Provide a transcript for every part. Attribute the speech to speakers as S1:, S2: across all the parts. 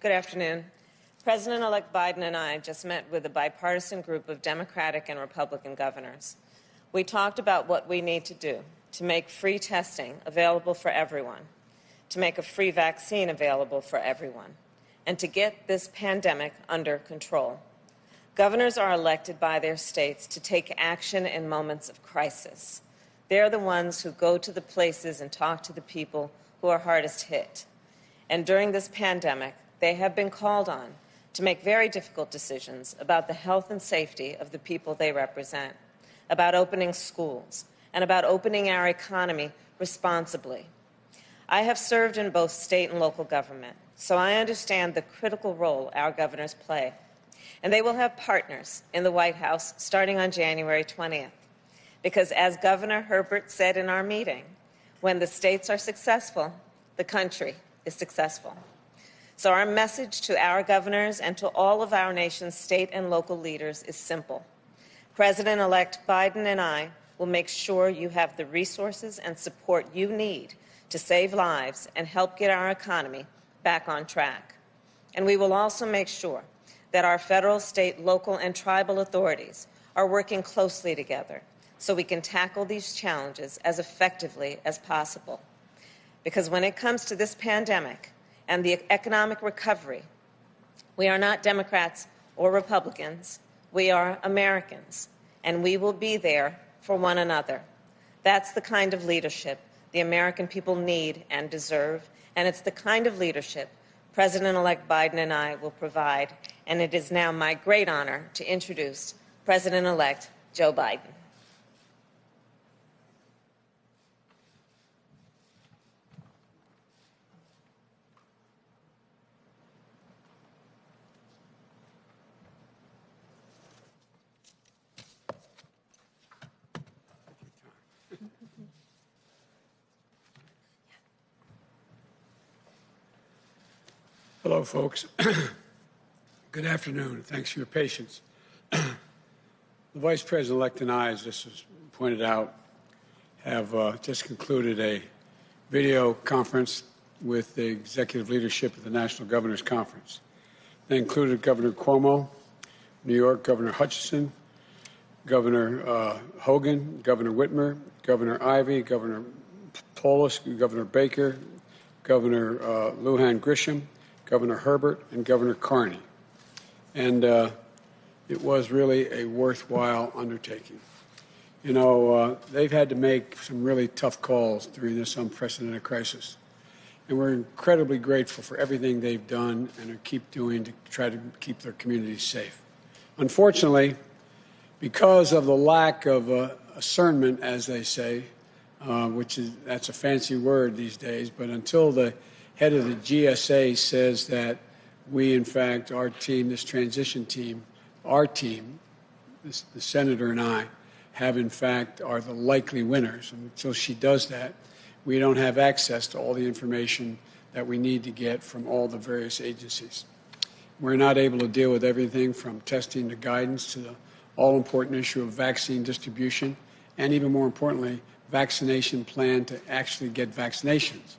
S1: Good afternoon. President-elect Biden and I just met with a bipartisan group of Democratic and Republican governors. We talked about what we need to do to make free testing available for everyone, to make a free vaccine available for everyone, and to get this pandemic under control. Governors are elected by their states to take action in moments of crisis. They're the ones who go to the places and talk to the people who are hardest hit. And during this pandemic, they have been called on to make very difficult decisions about the health and safety of the people they represent, about opening schools, and about opening our economy responsibly. I have served in both state and local government, so I understand the critical role our governors play. And they will have partners in the White House starting on January 20th. Because as Governor Herbert said in our meeting, when the states are successful, the country is successful. So our message to our governors and to all of our nation's state and local leaders is simple. President-elect Biden and I will make sure you have the resources and support you need to save lives and help get our economy back on track. And we will also make sure that our federal, state, local, and tribal authorities are working closely together so we can tackle these challenges as effectively as possible. Because when it comes to this pandemic and the economic recovery, we are not Democrats or Republicans. We are Americans, and we will be there for one another. That's the kind of leadership the American people need and deserve, and it's the kind of leadership President-elect Biden and I will provide. And it is now my great honor to introduce President-elect Joe Biden.
S2: Hello, folks. Good afternoon. Thanks for your patience. The Vice President-elect and I, as this was pointed out, have just concluded a video conference with the executive leadership of the National Governors Conference. They included Governor Cuomo, New York Governor Hutchinson, Governor Hogan, Governor Whitmer, Governor Ivey, Governor Polis, Governor Baker, Governor Lujan Grisham, Governor Herbert, and Governor Carney. And it was really a worthwhile undertaking. You know, they've had to make some really tough calls during this unprecedented crisis. And we're incredibly grateful for everything they've done and keep doing to try to keep their communities safe. Unfortunately, because of the lack of discernment, as they say, that's a fancy word these days, but until the head of the GSA says that we, in fact, our team, this transition team, our team, the senator and I, have, in fact, are the likely winners. And until she does that, we don't have access to all the information that we need to get from all the various agencies. We're not able to deal with everything from testing to guidance to the all-important issue of vaccine distribution and, even more importantly, vaccination plan to actually get vaccinations.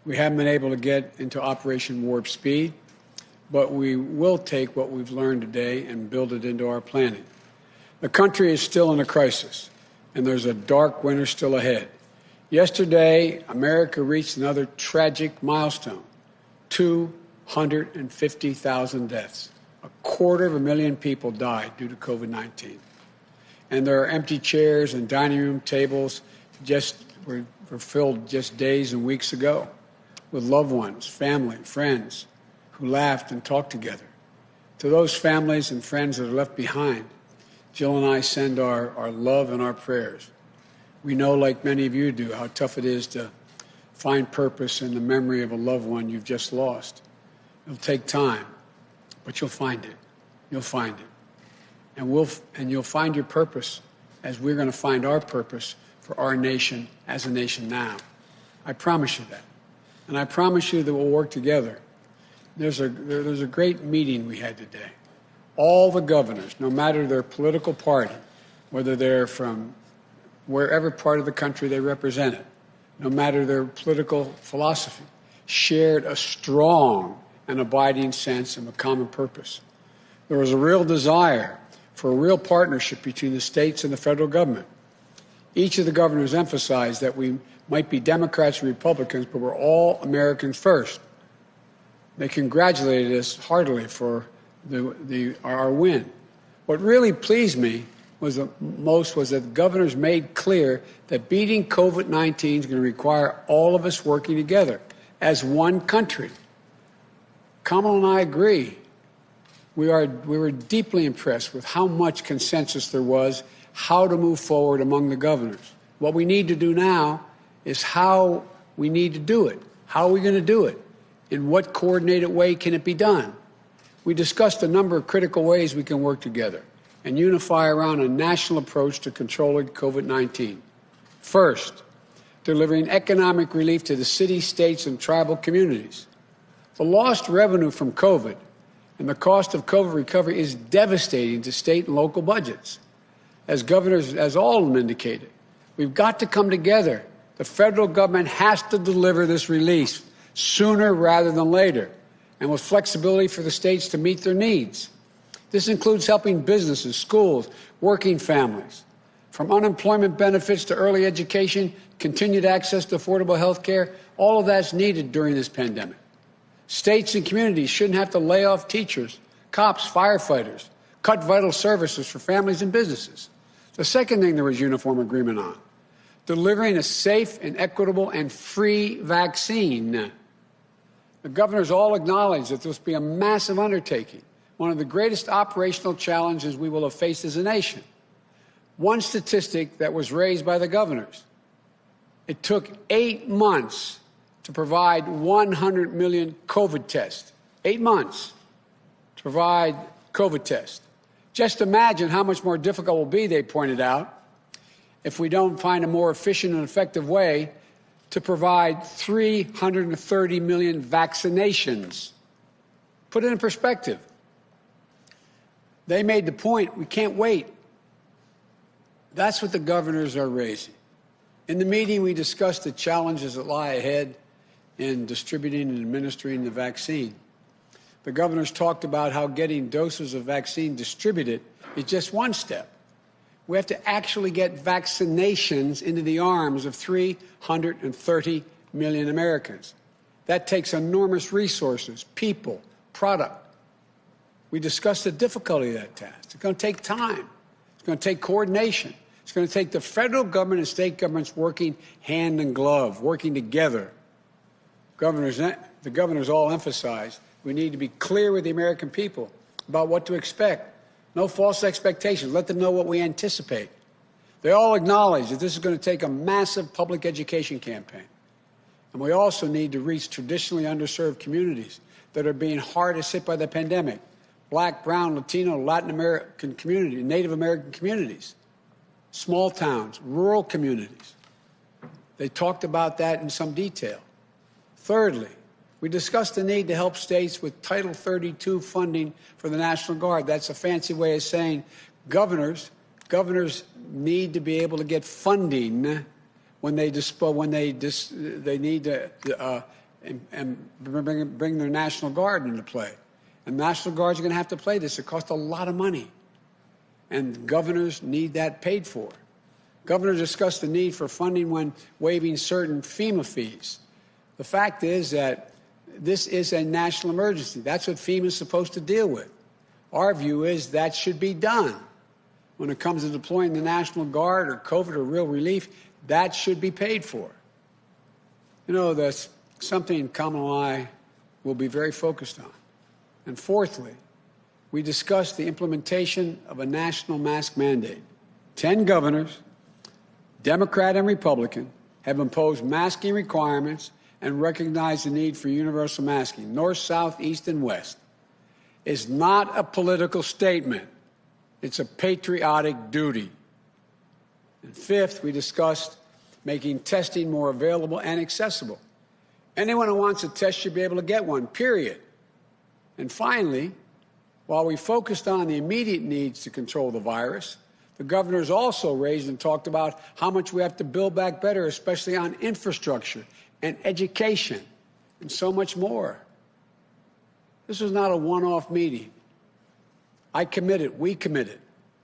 S2: We haven't been able to get into Operation Warp Speed, but we will take what we've learned today and build it into our planning. The country is still in a crisis, and there's a dark winter still ahead. Yesterday, America reached another tragic milestone, 250,000 deaths. 250,000 people died due to COVID-19. And there are empty chairs and dining room tables were filled just days and weeks ago with loved ones, family, friends who laughed and talked together. To those families and friends that are left behind, Jill and I send our love and our prayers. We know, like many of you do, how tough it is to find purpose in the memory of a loved one you've just lost. It'll take time, but you'll find it. You'll find it. And you'll find your purpose as we're going to find our purpose for our nation as a nation now. I promise you that. And I promise you that we'll work together. There's a great meeting we had today. All the governors, no matter their political party, whether they're from wherever part of the country they represented, no matter their political philosophy, shared a strong and abiding sense of a common purpose. There was a real desire for a real partnership between the states and the federal government. Each of the governors emphasized that we might be Democrats or Republicans, but we're all Americans first. They congratulated us heartily for our win. What really pleased me most was that the governors made clear that beating COVID-19 is going to require all of us working together as one country. Kamala and I agree. We were deeply impressed with how much consensus there was, how to move forward among the governors. What we need to do now is how we need to do it. How are we going to do it? In what coordinated way can it be done? We discussed a number of critical ways we can work together and unify around a national approach to controlling COVID-19. First, delivering economic relief to the cities, states, and tribal communities. The lost revenue from COVID and the cost of COVID recovery is devastating to state and local budgets. As governors, as all of them indicated, we've got to come together. The federal government has to deliver this relief sooner rather than later, and with flexibility for the states to meet their needs. This includes helping businesses, schools, working families. From unemployment benefits to early education, continued access to affordable health care, all of that's needed during this pandemic. States and communities shouldn't have to lay off teachers, cops, firefighters, cut vital services for families and businesses. The second thing there was uniform agreement on, delivering a safe and equitable and free vaccine. The governors all acknowledge that this will be a massive undertaking, one of the greatest operational challenges we will have faced as a nation. One statistic that was raised by the governors, it took 8 months to provide 100 million COVID tests. 8 months to provide COVID tests. Just imagine how much more difficult it will be, they pointed out, if we don't find a more efficient and effective way to provide 330 million vaccinations. Put it in perspective. They made the point, we can't wait. That's what the governors are raising. In the meeting, we discussed the challenges that lie ahead in distributing and administering the vaccine. The governors talked about how getting doses of vaccine distributed is just one step. We have to actually get vaccinations into the arms of 330 million Americans. That takes enormous resources, people, product. We discussed the difficulty of that task. It's going to take time. It's going to take coordination. It's going to take the federal government and state governments working hand in glove, working together. The governors all emphasized we need to be clear with the American people about what to expect. No false expectations. Let them know what we anticipate. They all acknowledge that this is going to take a massive public education campaign. And we also need to reach traditionally underserved communities that are being hardest hit by the pandemic. Black, brown, Latino, Latin American communities, Native American communities, small towns, rural communities. They talked about that in some detail. Thirdly, we discussed the need to help states with Title 32 funding for the National Guard. That's a fancy way of saying governors need to be able to get funding when they need to bring their National Guard into play. And National Guards are going to have to play this. It costs a lot of money. And governors need that paid for. Governors discussed the need for funding when waiving certain FEMA fees. The fact is that this is a national emergency. That's what FEMA is supposed to deal with. Our view is that should be done. When it comes to deploying the National Guard or COVID or real relief, that should be paid for. You know, that's something Kamala and I will be very focused on. And fourthly, we discussed the implementation of a national mask mandate. 10 governors, Democrat and Republican, have imposed masking requirements and recognized the need for universal masking, north, south, east, and west. It's not a political statement. It's a patriotic duty. And fifth, we discussed making testing more available and accessible. Anyone who wants a test should be able to get one, period. And finally, while we focused on the immediate needs to control the virus, the governors also raised and talked about how much we have to build back better, especially on infrastructure and education and so much more. This was not a one-off meeting. I committed, we committed,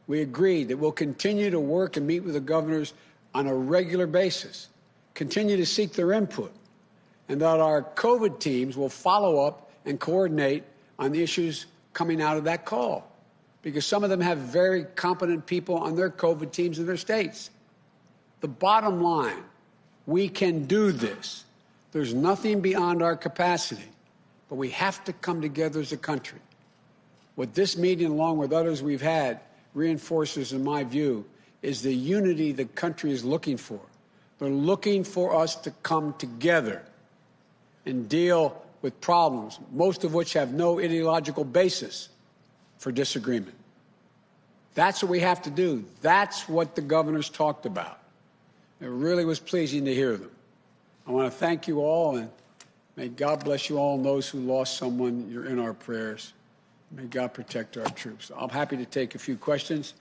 S2: we agreed that we'll continue to work and meet with the governors on a regular basis, continue to seek their input, and that our COVID teams will follow up and coordinate on the issues coming out of that call, because some of them have very competent people on their COVID teams in their states. The bottom line, we can do this. There's nothing beyond our capacity, but we have to come together as a country. What this meeting, along with others we've had, reinforces, in my view, is the unity the country is looking for. They're looking for us to come together and deal with problems, most of which have no ideological basis for disagreement. That's what we have to do. That's what the governors talked about. It really was pleasing to hear them. I want to thank you all, and may God bless you all and those who lost someone. You're in our prayers. May God protect our troops. I'm happy to take a few questions,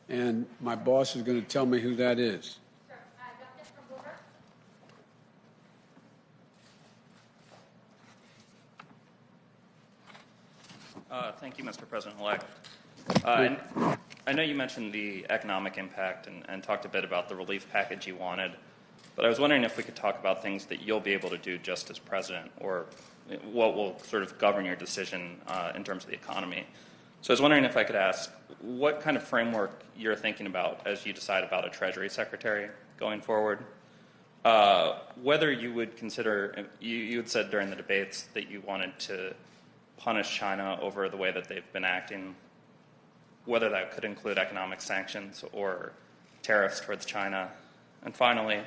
S2: and my boss is going to tell me who that is.
S3: Thank you, Mr. President-elect. I know you mentioned the economic impact and talked a bit about the relief package you wanted, but I was wondering if we could talk about things that you'll be able to do just as president, or what will sort of govern your decision in terms of the economy. So I was wondering if I could ask what kind of framework you're thinking about as you decide about a Treasury Secretary going forward. Whether you would consider, you had said during the debates that you wanted to punish China over the way that they've been acting, whether that could include economic sanctions or tariffs towards China. And finally, do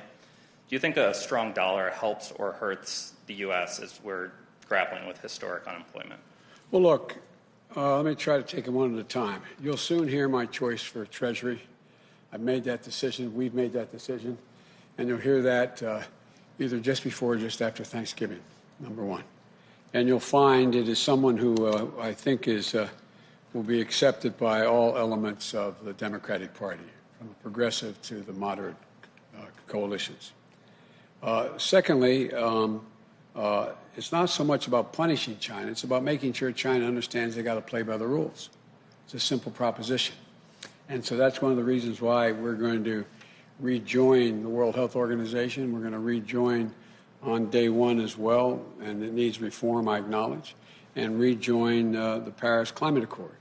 S3: you think a strong dollar helps or hurts the U.S. as we're grappling with historic unemployment?
S2: Well, look, let me try to take them one at a time. You'll soon hear my choice for Treasury. I've made that decision. We've made that decision. And you'll hear that either just before or just after Thanksgiving, number one. And you'll find it is someone who I think will be accepted by all elements of the Democratic Party, from the progressive to the moderate coalitions. Secondly, it's not so much about punishing China. It's about making sure China understands they got to play by the rules. It's a simple proposition. And so that's one of the reasons why we're going to rejoin the World Health Organization. We're going to rejoin on day one as well, and it needs reform, I acknowledge, and rejoin the Paris Climate Accord.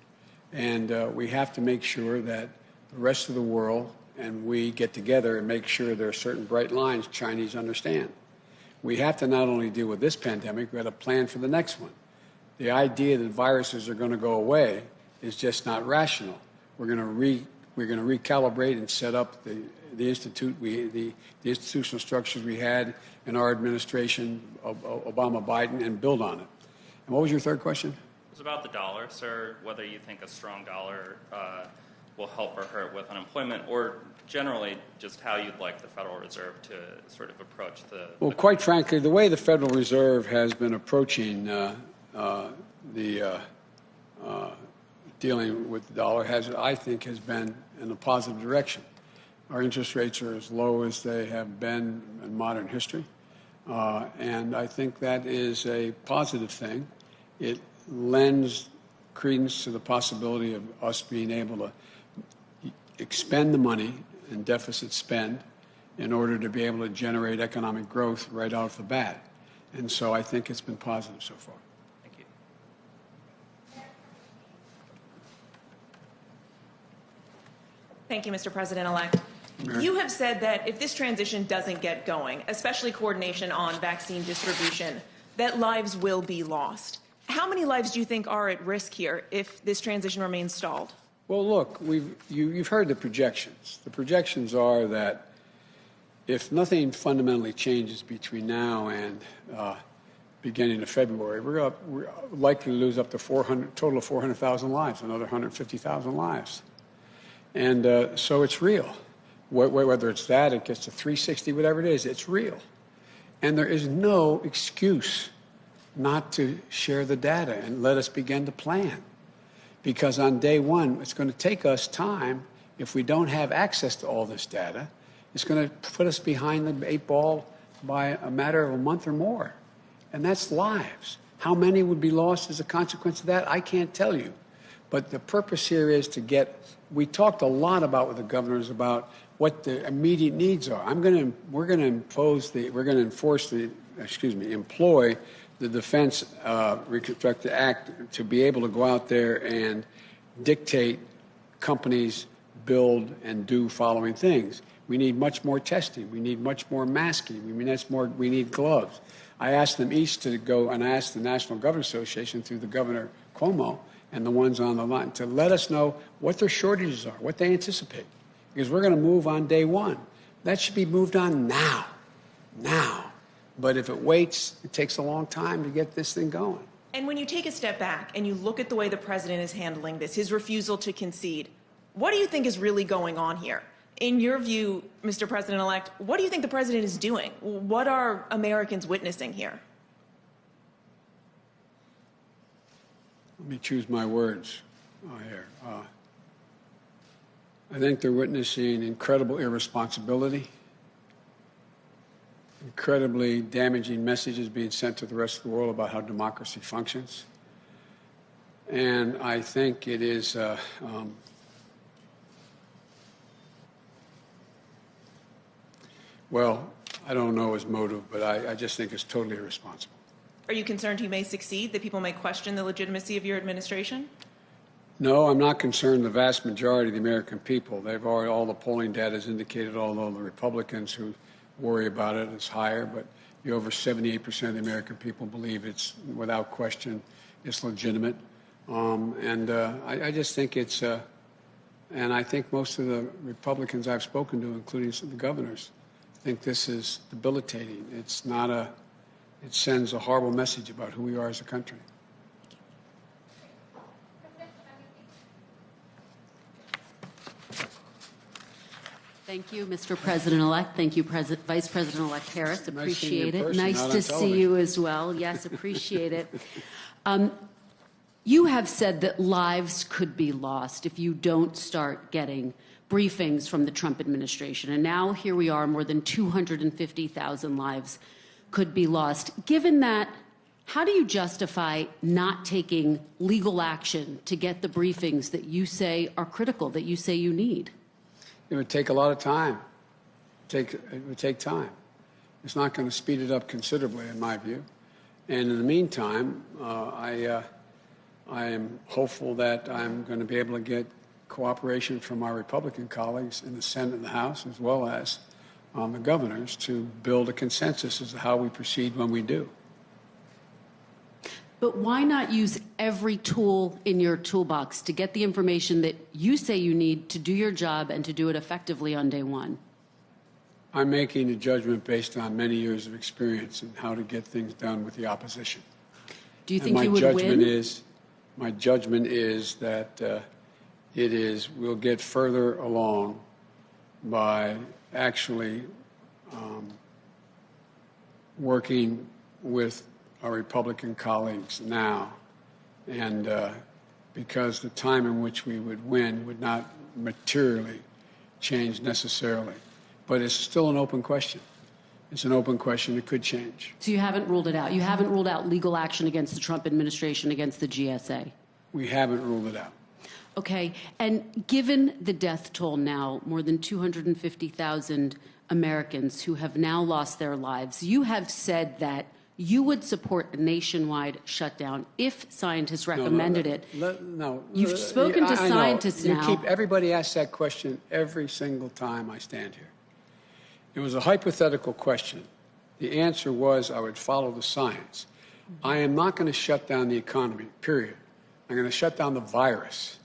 S2: And we have to make sure that the rest of the world and we get together and make sure there are certain bright lines Chinese understand. We have to not only deal with this pandemic, we have to plan for the next one. The idea that viruses are going to go away is just not rational. We're going to recalibrate and set up the institutional structures we had in our administration, Obama, Biden, and build on it. And what was your third question? It
S3: was about the dollar, sir, whether you think a strong dollar will help or hurt with unemployment, or generally just how you'd like the Federal Reserve to sort of approach the...
S2: Well, quite frankly, the way the Federal Reserve has been approaching dealing with the dollar I think, has been in a positive direction. Our interest rates are as low as they have been in modern history, and I think that is a positive thing. It lends credence to the possibility of us being able to expend the money and deficit spend in order to be able to generate economic growth right off the bat. And so I think it's been positive so far.
S3: Thank you.
S4: Thank you, Mr. President-elect. You have said that if this transition doesn't get going, especially coordination on vaccine distribution, that lives will be lost. How many lives do you think are at risk here if this transition remains stalled?
S2: Well, look, you've heard the projections. The projections are that if nothing fundamentally changes between now and beginning of February, we're likely to lose up to total of 400,000 lives, another 150,000 lives. And so it's real. Whether it's that, it gets to 360, whatever it is, it's real. And there is no excuse not to share the data and let us begin to plan. Because on day one, it's going to take us time. If we don't have access to all this data, it's going to put us behind the 8 ball by a matter of a month or more. And that's lives. How many would be lost as a consequence of that? I can't tell you. But the purpose here is to get, we talked a lot about with the governors about what the immediate needs are. We're going to employ the Defense Reconstructed Act to be able to go out there and dictate companies build and do following things. We need much more testing. We need much more masking. We need gloves. I asked them each to go, and I asked the National Governors Association through the Governor Cuomo and the ones on the line to let us know what their shortages are, what they anticipate. Because we're going to move on day one. That should be moved on now. But if it waits, it takes a long time to get this thing going.
S4: And when you take a step back and you look at the way the president is handling this, his refusal to concede, what do you think is really going on here? In your view, Mr. President-elect, what do you think the president is doing? What are Americans witnessing here?
S2: Let me choose my words here. I think they're witnessing incredible irresponsibility, incredibly damaging messages being sent to the rest of the world about how democracy functions. And I think it is well, I don't know his motive, but I just think it's totally irresponsible.
S4: Are you concerned he may succeed, that people may question the legitimacy of your administration?
S2: No, I'm not concerned. The vast majority of the American people, they've already, all the polling data has indicated, although the Republicans who worry about it is higher, but over 78% of the American people believe it's, without question, it's legitimate. I just think it's, and I think most of the Republicans I've spoken to, including some of the governors, think this is debilitating. It's not a, it sends a horrible message about who we are as a country.
S5: Thank you, Mr. President-elect. Thank you, Vice President-elect Harris. Appreciate it. Nice to see you as well. Yes, appreciate it. You have said that lives could be lost if you don't start getting briefings from the Trump administration. And now here we are, more than 250,000 lives could be lost. Given that, how do you justify not taking legal action to get the briefings that you say are critical, that you say you need?
S2: It would take a lot of time. It would take time. It's not going to speed it up considerably, in my view. And in the meantime, I am hopeful that I'm going to be able to get cooperation from our Republican colleagues in the Senate and the House, as well as the governors, to build a consensus as to how we proceed when we do.
S5: But why not use every tool in your toolbox to get the information that you say you need to do your job and to do it effectively on day one?
S2: I'm making a judgment based on many years of experience in how to get things done with the opposition.
S5: Do you think you would win?
S2: My judgment is that we'll get further along by actually working with our Republican colleagues now, and because the time in which we would win would not materially change necessarily. But it's still an open question. It's an open question. It could change.
S5: So you haven't ruled it out? You haven't ruled out legal action against the Trump administration, against the GSA?
S2: We haven't ruled it out.
S5: Okay. And given the death toll now, more than 250,000 Americans who have now lost their lives, you have said that you would support a nationwide shutdown if scientists recommended it.
S2: No.
S5: You've spoken to scientists now.
S2: Everybody asks that question every single time I stand here. It was a hypothetical question. The answer was I would follow the science. I am not going to shut down the economy, period. I'm going to shut down the virus.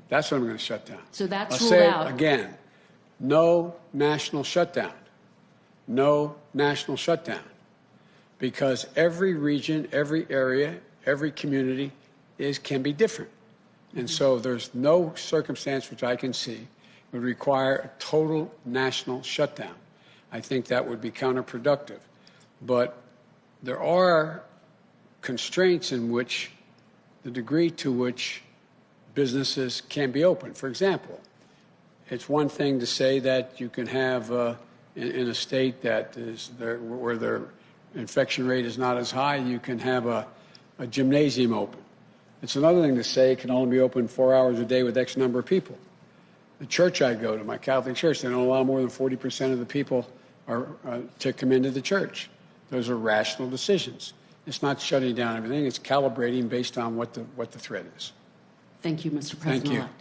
S2: That's what I'm going to shut down.
S5: So that's
S2: I'll
S5: ruled
S2: say
S5: out.
S2: It again, no national shutdown. No national shutdown. Because every region, every area, every community can be different. And so there's no circumstance which I can see would require a total national shutdown. I think that would be counterproductive. But there are constraints in which the degree to which businesses can be open. For example, it's one thing to say that you can have in a state that is there, where their infection rate is not as high, you can have a a gymnasium open. It's another thing to say it can only be open 4 hours a day with X number of people. The church I go to, my Catholic church, they don't allow more than 40% of the people to come into the church. Those are rational decisions. It's not shutting down everything. It's calibrating based on what the threat is.
S5: Thank you, Mr.
S2: Thank you.
S5: President-elect.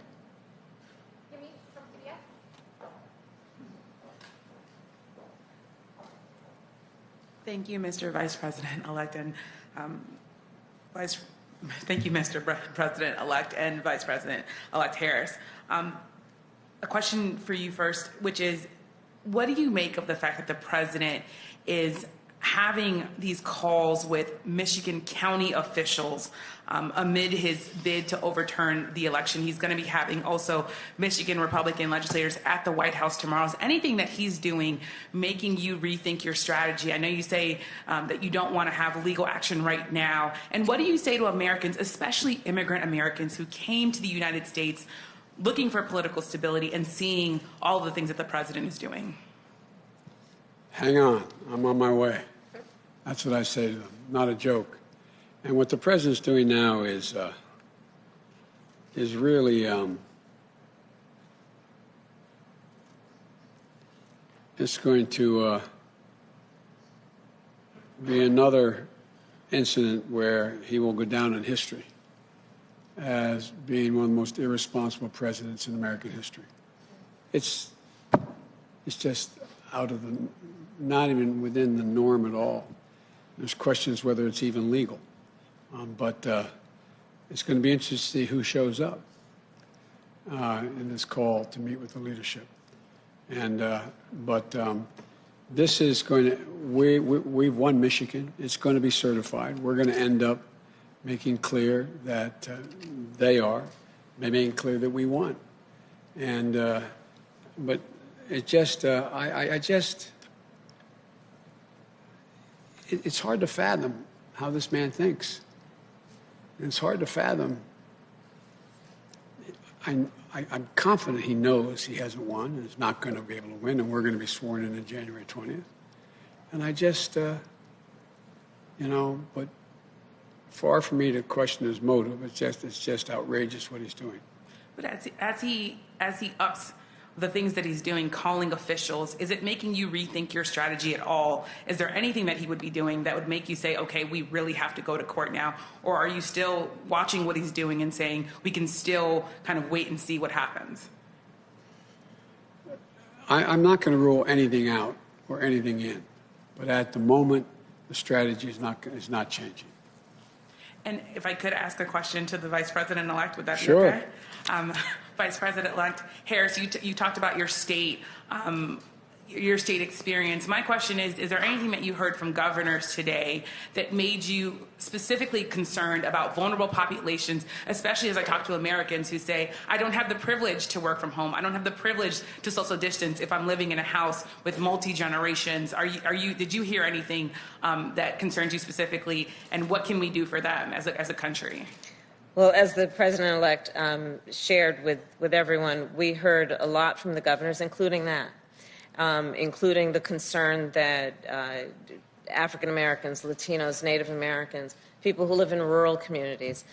S6: Thank you, Mr. Vice President-elect, and thank you, Mr. President-elect and Vice President-elect Harris. A question for you first, which is, what do you make of the fact that the president is having these calls with Michigan county officials amid his bid to overturn the election? He's going to be having also Michigan Republican legislators at the White House tomorrow. Is anything that he's doing making you rethink your strategy? I know you say that you don't want to have legal action right now. And what do you say to Americans, especially immigrant Americans who came to the United States looking for political stability and seeing all of the things that the president is doing?
S2: Hang on, I'm on my way. That's what I say to them, not a joke. And what the president's doing now is really it's going to be another incident where he will go down in history as being one of the most irresponsible presidents in American history. It's just out of the, not even within the norm at all. There's questions whether it's even legal. But it's going to be interesting to see who shows up in this call to meet with the leadership. And this is going to, we've won Michigan. It's going to be certified. We're going to end up making clear that they are, making clear that we won. And but it just, it's hard to fathom how this man thinks. And it's hard to fathom. I'm confident he knows he hasn't won and is not going to be able to win, and we're going to be sworn in on January 20th. And I just, but far from me to question his motive. It's just outrageous what he's doing.
S6: But as he ups the things that he's doing, calling officials, is it making you rethink your strategy at all? Is there anything that he would be doing that would make you say, okay, we really have to go to court now? Or are you still watching what he's doing and saying we can still kind of wait and see what happens?
S2: I'm not going to rule anything out or anything in. But at the moment, the strategy is not changing.
S6: And if I could ask a question to the Vice President-elect, would that be
S2: Sure.
S6: okay? Vice President-elect Harris, you talked about your state experience. My question is there anything that you heard from governors today that made you specifically concerned about vulnerable populations, especially as I talk to Americans who say, I don't have the privilege to work from home. I don't have the privilege to social distance if I'm living in a house with multi-generations. Did you hear anything that concerns you specifically, and what can we do for them as a country?
S1: Well, as the president-elect shared with everyone, we heard a lot from the governors, including that, including the concern that African Americans, Latinos, Native Americans, people who live in rural communities,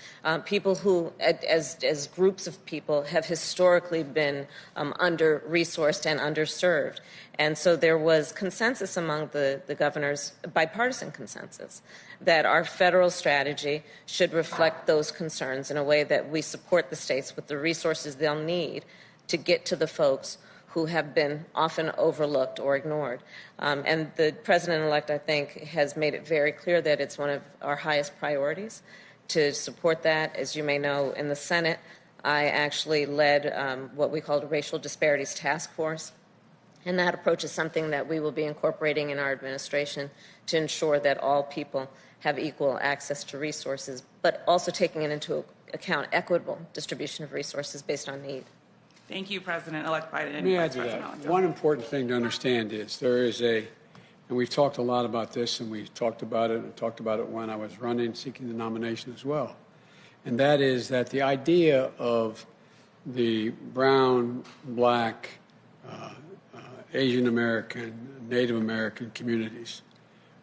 S1: people who, as groups of people, have historically been under-resourced and underserved. And so there was consensus among the governors, bipartisan consensus, that our federal strategy should reflect those concerns in a way that we support the states with the resources they'll need to get to the folks who have been often overlooked or ignored. And the president-elect, I think, has made it very clear that it's one of our highest priorities to support that. As you may know, in the Senate, I actually led what we called a Racial Disparities Task Force. And that approach is something that we will be incorporating in our administration to ensure that all people have equal access to resources, but also taking into account equitable distribution of resources based on need.
S6: Thank you, President-elect Biden.
S2: Let me add to that. One important thing to understand is there is and we've talked a lot about this, and we talked about it when I was running, seeking the nomination as well. And that is that the idea of the brown, black, Asian American, Native American communities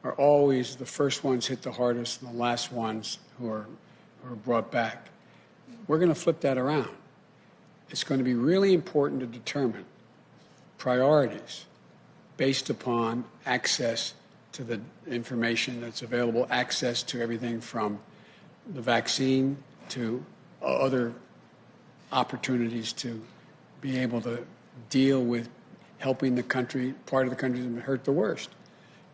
S2: are always the first ones hit the hardest and the last ones who are brought back. We're going to flip that around. It's going to be really important to determine priorities based upon access to the information that's available, access to everything from the vaccine to other opportunities to be able to deal with helping the country, part of the country that's been hurt the worst.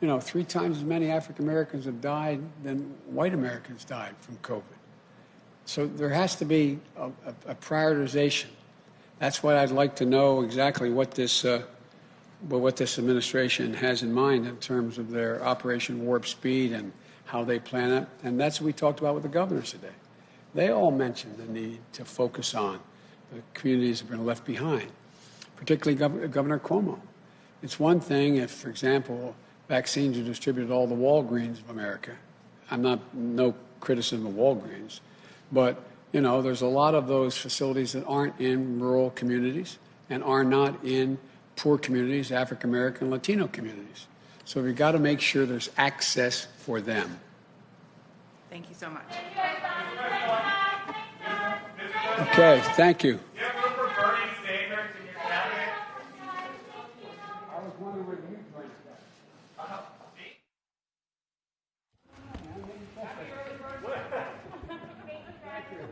S2: 3 times as many African Americans have died than white Americans died from COVID. So there has to be a prioritization. That's why I'd like to know exactly what this administration has in mind in terms of their Operation Warp Speed and how they plan it. And that's what we talked about with the governors today. They all mentioned the need to focus on the communities that have been left behind, particularly Governor Cuomo. It's one thing if, for example, vaccines are distributed to all the Walgreens of America. No criticism of Walgreens, but there's a lot of those facilities that aren't in rural communities and are not in poor communities, African American, Latino communities. So we've got to make sure there's access for them.
S6: Thank you so much.
S2: Okay, thank you.
S7: Do you have room for Bernie Sanders in your cabinet?
S2: I was wondering where you joined us.